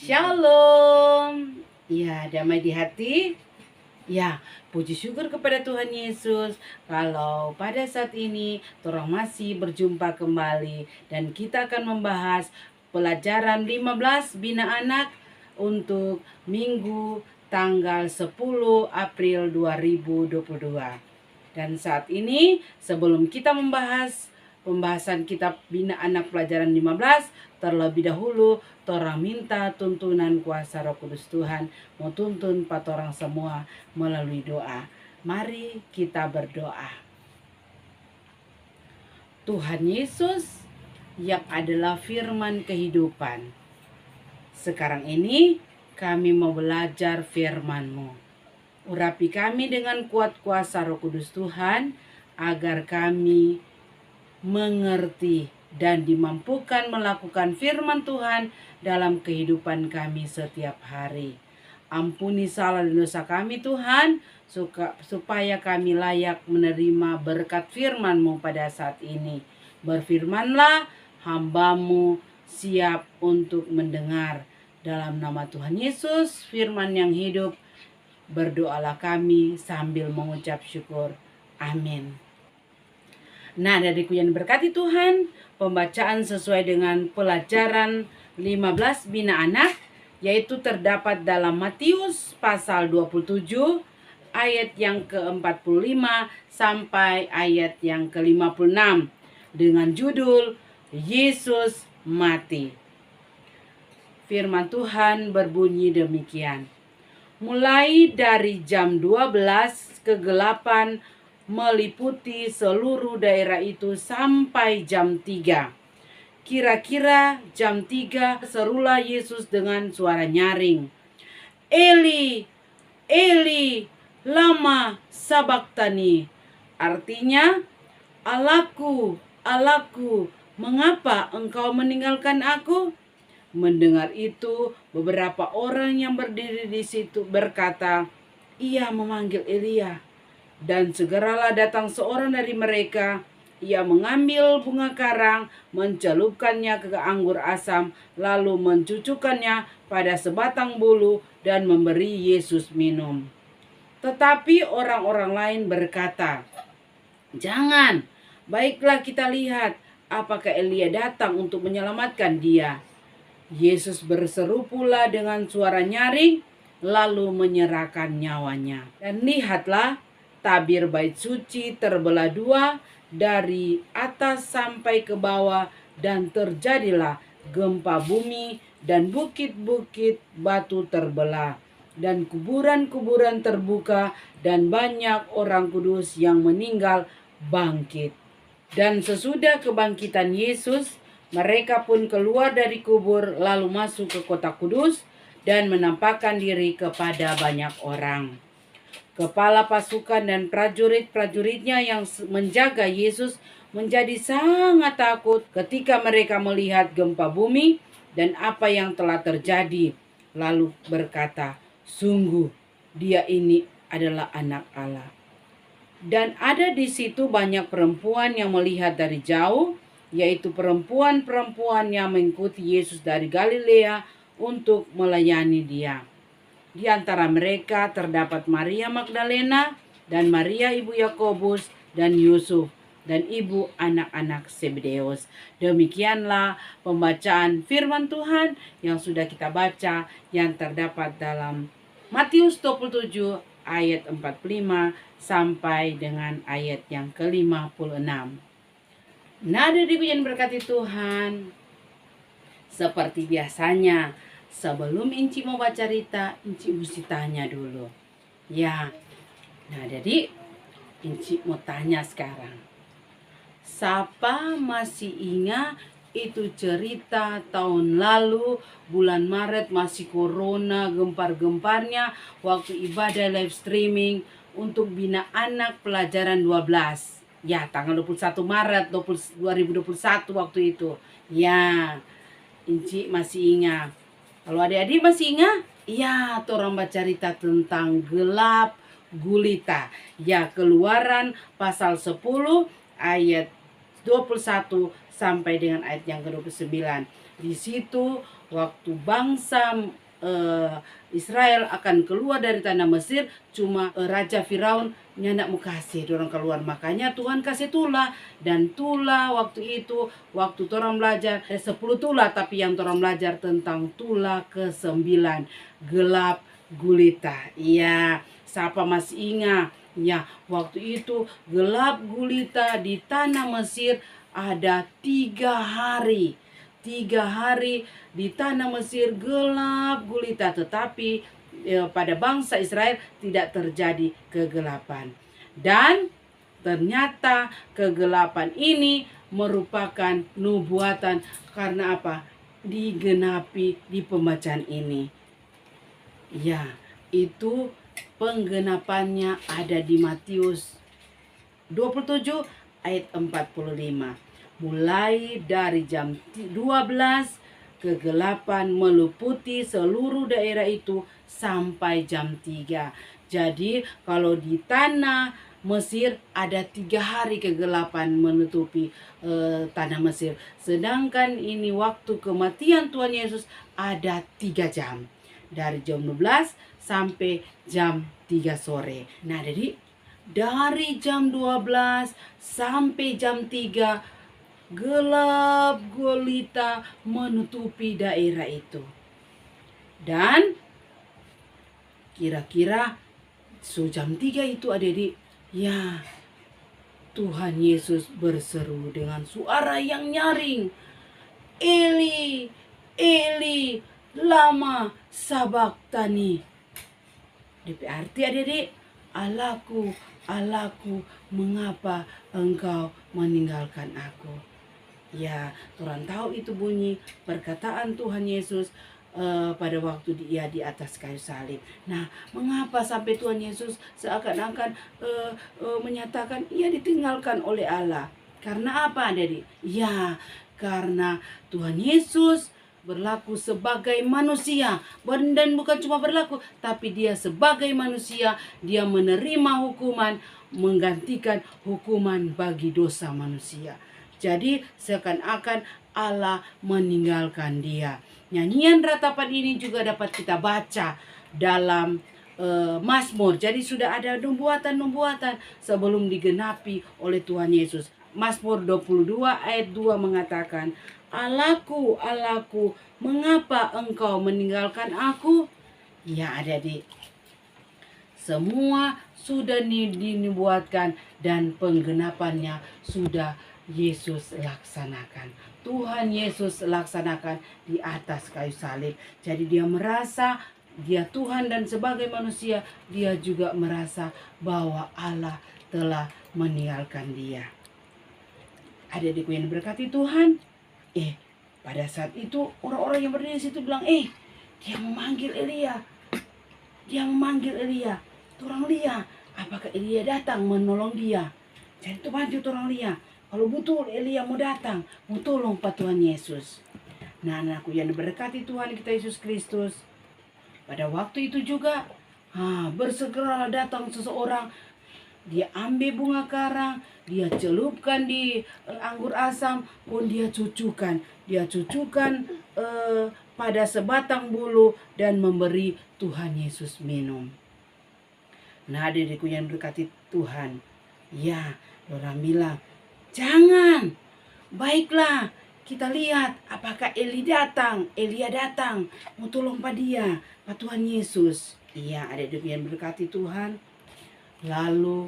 Shalom. Ya, damai di hati. Ya, puji syukur kepada Tuhan Yesus kalau pada saat ini torang masih berjumpa kembali dan kita akan membahas pelajaran 15 Bina Anak untuk Minggu tanggal 10 April 2022. Dan saat ini sebelum kita membahas pembahasan kitab Bina Anak pelajaran 15, terlebih dahulu torang minta tuntunan kuasa Roh Kudus Tuhan mau tuntun patorang semua melalui doa. Mari kita berdoa. Tuhan Yesus yang adalah firman kehidupan, sekarang ini kami mau belajar firman-Mu. Urapi kami dengan kuat kuasa Roh Kudus Tuhan agar kami mengerti dan dimampukan melakukan firman Tuhan dalam kehidupan kami setiap hari. Ampuni salah dan dosa kami Tuhan, supaya kami layak menerima berkat firman-Mu pada saat ini. Berfirmanlah, hamba-Mu siap untuk mendengar. Dalam nama Tuhan Yesus, firman yang hidup, berdoalah kami sambil mengucap syukur. Amin. Nah, adikku yang berkati Tuhan, pembacaan sesuai dengan pelajaran 15 Bina Anak, yaitu terdapat dalam Matius pasal 27 ayat yang ke-45 sampai ayat yang ke-56 dengan judul Yesus mati. Firman Tuhan berbunyi demikian. Mulai dari jam 12 kegelapan meliputi seluruh daerah itu sampai jam 3. Kira-kira jam 3 serulah Yesus dengan suara nyaring. Eli, Eli, lama sabachthani. Artinya, Allahku, Allahku, mengapa engkau meninggalkan aku? Mendengar itu, beberapa orang yang berdiri di situ berkata, ia memanggil Elia. Dan segeralah datang seorang dari mereka. Ia mengambil bunga karang, mencelupkannya ke anggur asam, lalu mencucukkannya pada sebatang bulu dan memberi Yesus minum. Tetapi orang-orang lain berkata, jangan, baiklah kita lihat apakah Elia datang untuk menyelamatkan dia. Yesus berseru pula dengan suara nyaring, lalu menyerahkan nyawanya. Dan lihatlah, tabir bait suci terbelah dua dari atas sampai ke bawah, dan terjadilah gempa bumi, dan bukit-bukit batu terbelah, dan kuburan-kuburan terbuka, dan banyak orang kudus yang meninggal bangkit. Dan sesudah kebangkitan Yesus, mereka pun keluar dari kubur lalu masuk ke kota kudus dan menampakkan diri kepada banyak orang. Kepala pasukan dan prajurit-prajuritnya yang menjaga Yesus menjadi sangat takut ketika mereka melihat gempa bumi dan apa yang telah terjadi. Lalu berkata, sungguh dia ini adalah anak Allah. Dan ada di situ banyak perempuan yang melihat dari jauh, yaitu perempuan-perempuan yang mengikuti Yesus dari Galilea untuk melayani dia. Di antara mereka terdapat Maria Magdalena dan Maria ibu Yakobus dan Yusuf dan ibu anak-anak Zebedeus. Demikianlah pembacaan firman Tuhan yang sudah kita baca, yang terdapat dalam Matius 27 ayat 45 sampai dengan ayat yang ke-56. Nah, adikku yang berkati Tuhan, seperti biasanya, sebelum Inci mau baca cerita, Inci mesti tanya dulu. Ya, nah jadi Inci mau tanya sekarang. Siapa masih ingat itu cerita tahun lalu bulan Maret masih corona gempar-gemparnya waktu ibadah live streaming untuk Bina Anak pelajaran 12. Ya, tanggal 21 Maret 2021 waktu itu. Ya, Inci masih ingat. Kalau adik-adik masih ingat? Ya, torang baca cerita tentang gelap gulita. Ya, Keluaran pasal 10 ayat 21 sampai dengan ayat yang ke-29. Di situ waktu bangsa Israel akan keluar dari tanah Mesir, cuma Raja Firaun nyandak mau kasih dorang keluar. Makanya Tuhan kasih tula, dan tula waktu itu, waktu orang belajar 10 tula, tapi yang orang belajar tentang tula ke-9, gelap gulita. Iya, siapa masih ingat? Ya, waktu itu gelap gulita di tanah Mesir ada 3 hari. 3 hari di tanah Mesir gelap gulita, tetapi pada bangsa Israel tidak terjadi kegelapan. Dan ternyata kegelapan ini merupakan nubuatan. Karena apa? Digenapi di pembacaan ini. Ya, itu penggenapannya ada di Matius 27 ayat 45. Mulai dari jam 12 kegelapan meliputi seluruh daerah itu sampai jam 3. Jadi kalau di tanah Mesir ada 3 hari kegelapan menutupi tanah Mesir. Sedangkan ini waktu kematian Tuhan Yesus ada 3 jam. Dari jam 12 sampai jam 3 sore. Nah, jadi dari jam 12 sampai jam 3 gelap gulita menutupi daerah itu. Dan kira-kira jam 3 itu adik-adik, ya Tuhan Yesus berseru dengan suara yang nyaring, Eli, Eli, lama sabachthani. DP arti adik-adik, Allahku, Allahku, mengapa engkau meninggalkan aku? Ya, orang tahu itu bunyi perkataan Tuhan Yesus pada waktu dia di atas kayu salib. Nah, mengapa sampai Tuhan Yesus seakan-akan menyatakan ia ditinggalkan oleh Allah? Karena apa, adik? Ya, karena Tuhan Yesus berlaku sebagai manusia, dan bukan cuma berlaku, tapi dia sebagai manusia, dia menerima hukuman, menggantikan hukuman bagi dosa manusia. Jadi seakan-akan Allah meninggalkan dia. Nyanyian ratapan ini juga dapat kita baca dalam Mazmur. Jadi sudah ada nubuatan-nubuatan sebelum digenapi oleh Tuhan Yesus. Mazmur 22 ayat 2 mengatakan, Allahku, Allahku, mengapa engkau meninggalkan aku? Ya, adik-adik, semua sudah dinubuatkan dan penggenapannya sudah Yesus laksanakan. Tuhan Yesus laksanakan di atas kayu salib. Jadi dia merasa dia Tuhan, dan sebagai manusia dia juga merasa bahwa Allah telah meninggalkan dia. Adik-adikku yang diberkati Tuhan, pada saat itu orang-orang yang berdiri di situ bilang, dia memanggil Elia. Dia memanggil Elia. Orang Lia, apakah Elia datang menolong dia? Jadi itu maju orang Lia. Kalau betul Elia mau datang, mau tolong Pak Tuhan Yesus. Nah, anakku yang diberkati Tuhan kita Yesus Kristus, pada waktu itu juga bersegera datang seseorang. Dia ambil bunga karang, dia celupkan di anggur asam, pun dia cucukan. Dia cucukan pada sebatang bulu dan memberi Tuhan Yesus minum. Nah, adikku yang berkati Tuhan, ya, orang bilang, jangan, baiklah, kita lihat apakah Elia datang, mau tolong Pak dia, Pak Tuhan Yesus. Iya, adik-adik yang berkati Tuhan. Lalu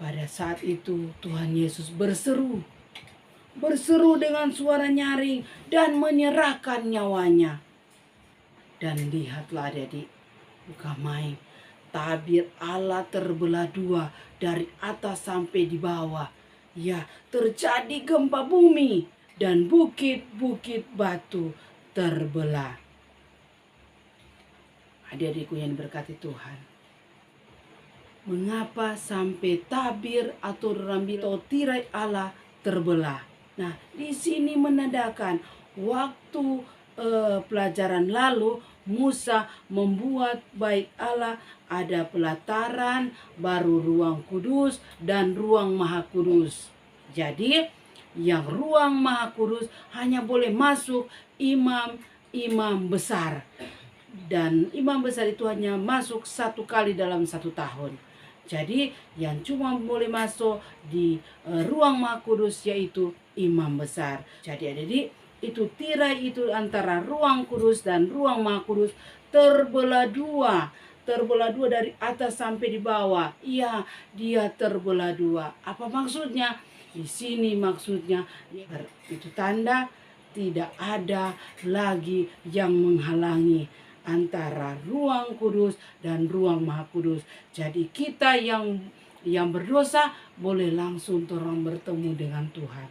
pada saat itu Tuhan Yesus berseru dengan suara nyaring dan menyerahkan nyawanya. Dan lihatlah adik-adik, bukan main, tabir Allah terbelah 2 dari atas sampai di bawah. Ya, terjadi gempa bumi dan bukit-bukit batu terbelah. Adik-adikku yang diberkati Tuhan, mengapa sampai tabir atau rambil atau tirai Allah terbelah? Nah, di sini menandakan waktu pelajaran lalu Musa membuat bait Allah, ada pelataran, baru ruang kudus dan ruang maha kudus. Jadi yang ruang maha kudus hanya boleh masuk imam imam besar. Dan imam besar itu hanya masuk 1 kali dalam 1 tahun. Jadi yang cuma boleh masuk di ruang Maha Kudus yaitu imam besar. Jadi adik-adik, itu tirai itu antara ruang kudus dan ruang Maha Kudus terbelah dua. Terbelah dua dari atas sampai di bawah. Iya, dia terbelah dua. Apa maksudnya? Di sini maksudnya itu tanda tidak ada lagi yang menghalangi antara ruang kudus dan ruang Maha Kudus. Jadi kita yang berdosa boleh langsung orang bertemu dengan Tuhan.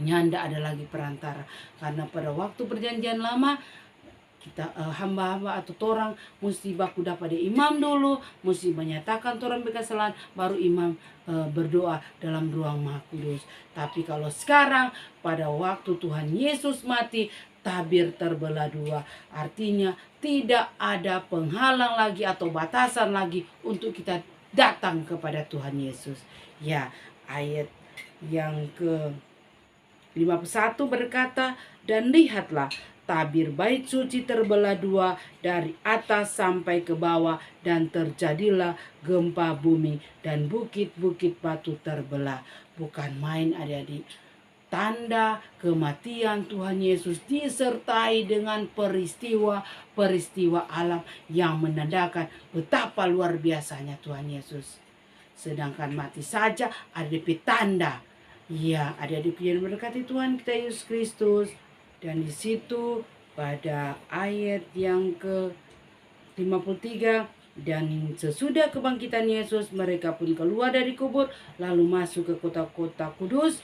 Nyanda ada lagi perantara. Karena pada waktu perjanjian lama kita hamba-hamba atau torang mesti baku dapat imam dulu, mesti menyatakan torang berkesalahan, baru imam berdoa dalam ruang Maha Kudus. Tapi kalau sekarang pada waktu Tuhan Yesus mati, tabir terbelah dua. Artinya tidak ada penghalang lagi atau batasan lagi untuk kita datang kepada Tuhan Yesus. Ya, ayat yang ke 51 berkata, dan lihatlah, tabir bait suci terbelah dua dari atas sampai ke bawah, dan terjadilah gempa bumi dan bukit-bukit batu terbelah. Bukan main adik-adik. Tanda kematian Tuhan Yesus disertai dengan peristiwa-peristiwa alam yang menandakan betapa luar biasanya Tuhan Yesus. Sedangkan mati saja ada tanda. Ya, adik-adik yang berkati Tuhan kita Yesus Kristus. Dan di situ pada ayat yang ke-53, dan sesudah kebangkitan Yesus mereka pun keluar dari kubur lalu masuk ke kota kudus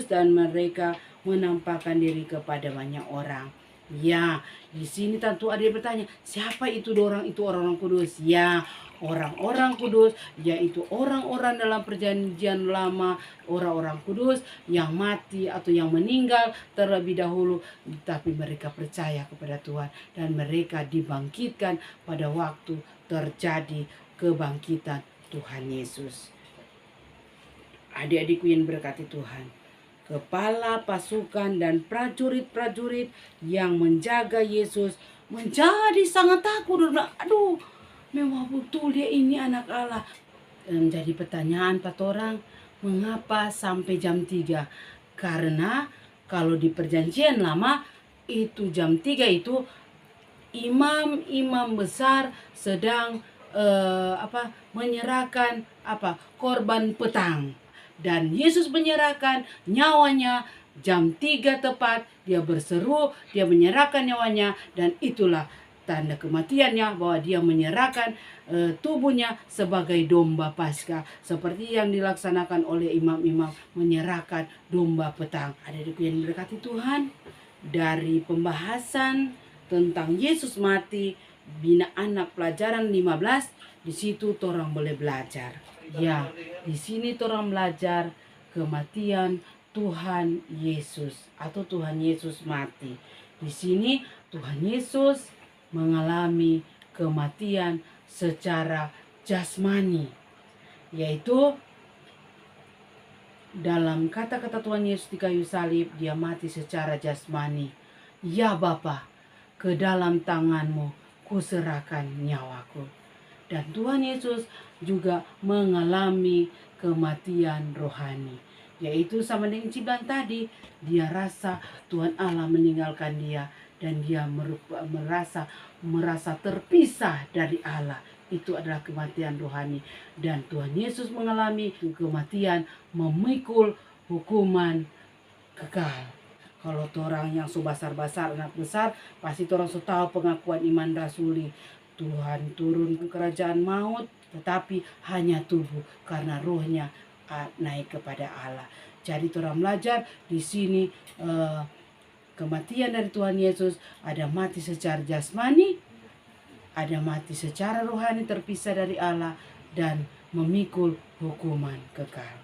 dan mereka menampakkan diri kepada banyak orang. Ya, di sini tentu ada yang bertanya, siapa itu orang kudus? Ya, orang-orang kudus yaitu orang-orang dalam perjanjian lama, orang-orang kudus yang mati atau yang meninggal terlebih dahulu, tapi mereka percaya kepada Tuhan dan mereka dibangkitkan pada waktu terjadi kebangkitan Tuhan Yesus. Adik-adikku yang berkati Tuhan, kepala pasukan dan prajurit-prajurit yang menjaga Yesus menjadi sangat takut. Aduh, memang betul dia ini anak Allah. Jadi pertanyaan Pak orang, mengapa sampai jam 3? Karena kalau di perjanjian lama itu jam 3 itu imam-imam besar sedang menyerahkan korban petang. Dan Yesus menyerahkan nyawanya jam 3 tepat, dia berseru, dia menyerahkan nyawanya, dan itulah tanda kematiannya, bahwa dia menyerahkan tubuhnya sebagai domba Paskah, seperti yang dilaksanakan oleh imam-imam menyerahkan domba petang. Adik-adikku yang diberkati Tuhan, dari pembahasan tentang Yesus mati, bina anak pelajaran 15, di situ torang boleh belajar. Ya, di sini torang belajar kematian Tuhan Yesus atau Tuhan Yesus mati. Di sini Tuhan Yesus mengalami kematian secara jasmani, yaitu dalam kata-kata Tuhan Yesus di kayu salib, dia mati secara jasmani. Ya Bapa, ke dalam tanganmu kuserahkan nyawaku. Dan Tuhan Yesus juga mengalami kematian rohani, yaitu sama dengan Ciban tadi, dia rasa Tuhan Allah meninggalkan dia dan dia merasa terpisah dari Allah. Itu adalah kematian rohani. Dan Tuhan Yesus mengalami kematian memikul hukuman kekal. Kalau orang yang besar-besar, anak besar, pasti orang tahu pengakuan iman rasuli. Tuhan turun ke kerajaan maut, tetapi hanya tubuh, karena rohnya naik kepada Allah. Jadi orang belajar di sini kematian dari Tuhan Yesus, ada mati secara jasmani, ada mati secara rohani terpisah dari Allah, dan memikul hukuman kekal.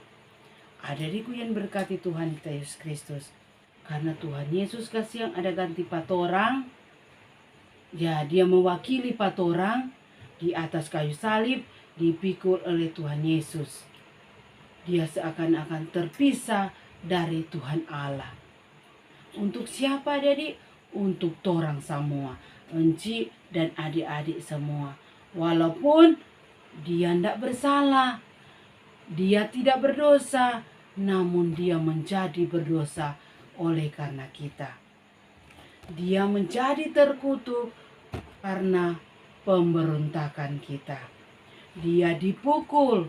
Adik-adikku yang berkati Tuhan kita Yesus Kristus, karena Tuhan Yesus kasih yang ada ganti patorang, ya dia mewakili patorang di atas kayu salib, dipikul oleh Tuhan Yesus. Dia seakan-akan terpisah dari Tuhan Allah. Untuk siapa, adik? untuk torang semua, enci dan adik-adik semua. Walaupun dia tidak bersalah, dia tidak berdosa, namun dia menjadi berdosa oleh karena kita. Dia menjadi terkutuk karena pemberontakan kita. Dia dipukul,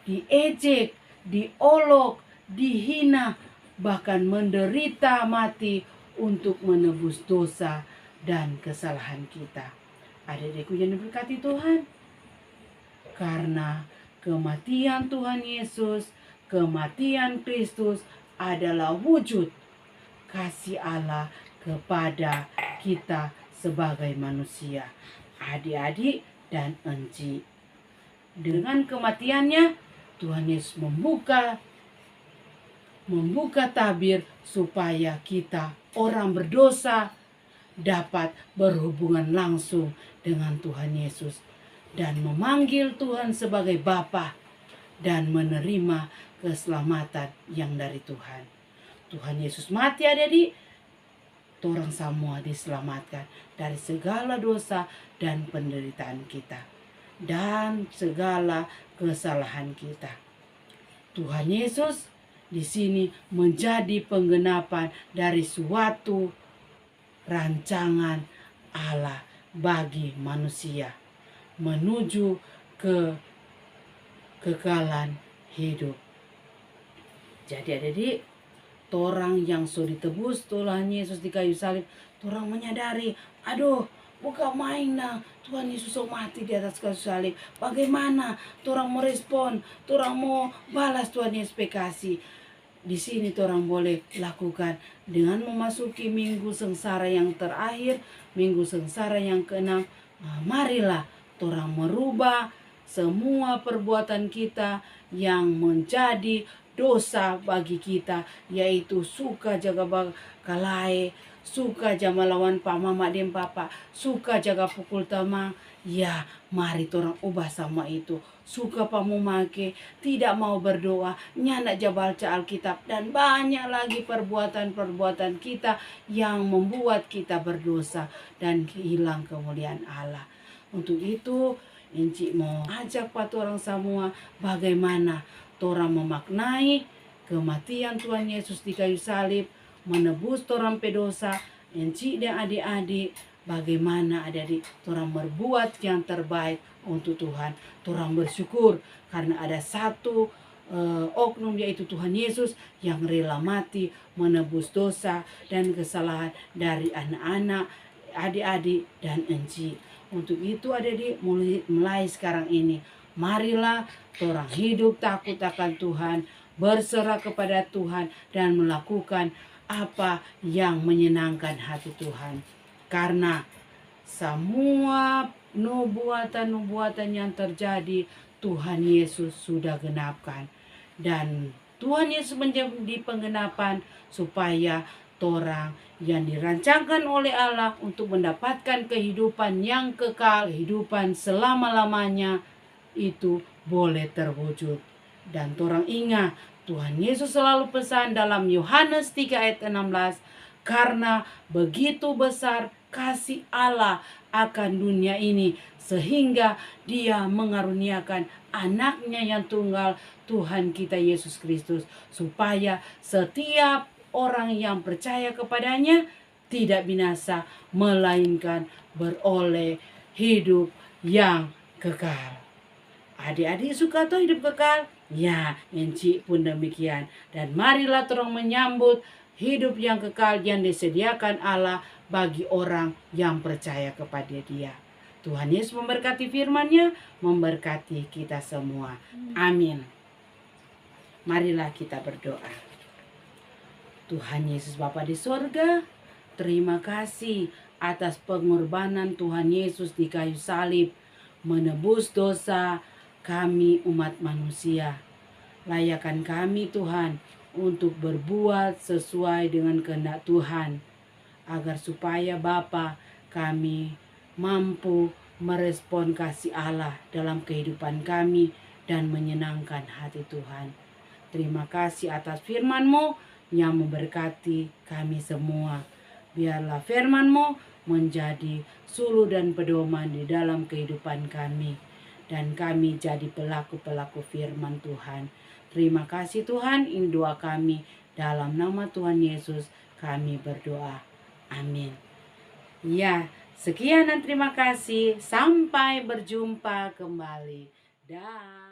diejek, diolok, dihina, bahkan menderita mati untuk menebus dosa dan kesalahan kita. Adik-adikku yang diberkati Tuhan, karena kematian Tuhan Yesus, kematian Kristus adalah wujud kasih Allah kepada kita sebagai manusia, adik-adik dan enci. Dengan kematiannya, Tuhan Yesus membuka tabir supaya kita orang berdosa dapat berhubungan langsung dengan Tuhan Yesus dan memanggil Tuhan sebagai Bapa dan menerima keselamatan yang dari Tuhan. Tuhan Yesus mati, adik-adik, orang semua diselamatkan dari segala dosa dan penderitaan kita dan segala kesalahan kita. Tuhan Yesus di sini menjadi penggenapan dari suatu rancangan Allah bagi manusia menuju ke kekekalan hidup. Jadi adik-adik, orang yang sudah ditebus Tuhan Yesus di kayu salib, orang menyadari, aduh, bukan main nah, Tuhan Yesus mati di atas kayu salib. Bagaimana orang mau respon, orang mau balas Tuhan Yesus kasih. Di sini orang boleh lakukan dengan memasuki minggu sengsara yang terakhir, minggu sengsara yang ke-6. Marilah orang merubah semua perbuatan kita yang menjadi dosa bagi kita, yaitu suka jaga kalai, suka jama lawan pak mama dan papa, suka jaga pukul tamang. Ya, mari orang ubah sama itu. Suka pamumake, tidak mau berdoa, nyana baca Alkitab, dan banyak lagi perbuatan-perbuatan kita yang membuat kita berdosa dan hilang kemuliaan Allah. Untuk itu, Enci mau ajak pat orang semua bagaimana orang memaknai kematian Tuhan Yesus di kayu salib, menebus orang pedosa. Enci dan adik-adik, bagaimana adik-adik orang berbuat yang terbaik untuk Tuhan. Orang bersyukur karena ada satu oknum, yaitu Tuhan Yesus yang rela mati menebus dosa dan kesalahan dari anak-anak, adik-adik dan enci. Untuk itu adik-adik, mulai sekarang ini, marilah orang hidup takut akan Tuhan, berserah kepada Tuhan dan melakukan apa yang menyenangkan hati Tuhan. Karena semua nubuatan-nubuatan yang terjadi Tuhan Yesus sudah genapkan. Dan Tuhan Yesus menjadi penggenapan supaya orang yang dirancangkan oleh Allah untuk mendapatkan kehidupan yang kekal, kehidupan selama-lamanya, itu boleh terwujud. Dan orang ingat, Tuhan Yesus selalu pesan dalam Yohanes 3 ayat 16, karena begitu besar kasih Allah akan dunia ini, sehingga Dia mengaruniakan anaknya yang tunggal, Tuhan kita Yesus Kristus, supaya setiap orang yang percaya kepadanya tidak binasa, melainkan beroleh hidup yang kekal. Adik-adik suka tuh hidup kekal? Ya, Enci pun demikian. Dan marilah orang menyambut hidup yang kekal yang disediakan Allah bagi orang yang percaya kepada Dia. Tuhan Yesus memberkati firman-Nya, memberkati kita semua. Amin. Marilah kita berdoa. Tuhan Yesus Bapa di sorga, terima kasih atas pengorbanan Tuhan Yesus di kayu salib, menebus dosa kami umat manusia. Layakan kami Tuhan untuk berbuat sesuai dengan kehendak Tuhan, agar supaya Bapa kami mampu merespon kasih Allah dalam kehidupan kami dan menyenangkan hati Tuhan. Terima kasih atas firman-Mu yang memberkati kami semua. Biarlah firman-Mu menjadi suluh dan pedoman di dalam kehidupan kami. Dan kami jadi pelaku-pelaku firman Tuhan. Terima kasih Tuhan, ini doa kami. Dalam nama Tuhan Yesus kami berdoa. Amin. Ya, sekian dan terima kasih. Sampai berjumpa kembali. Dah.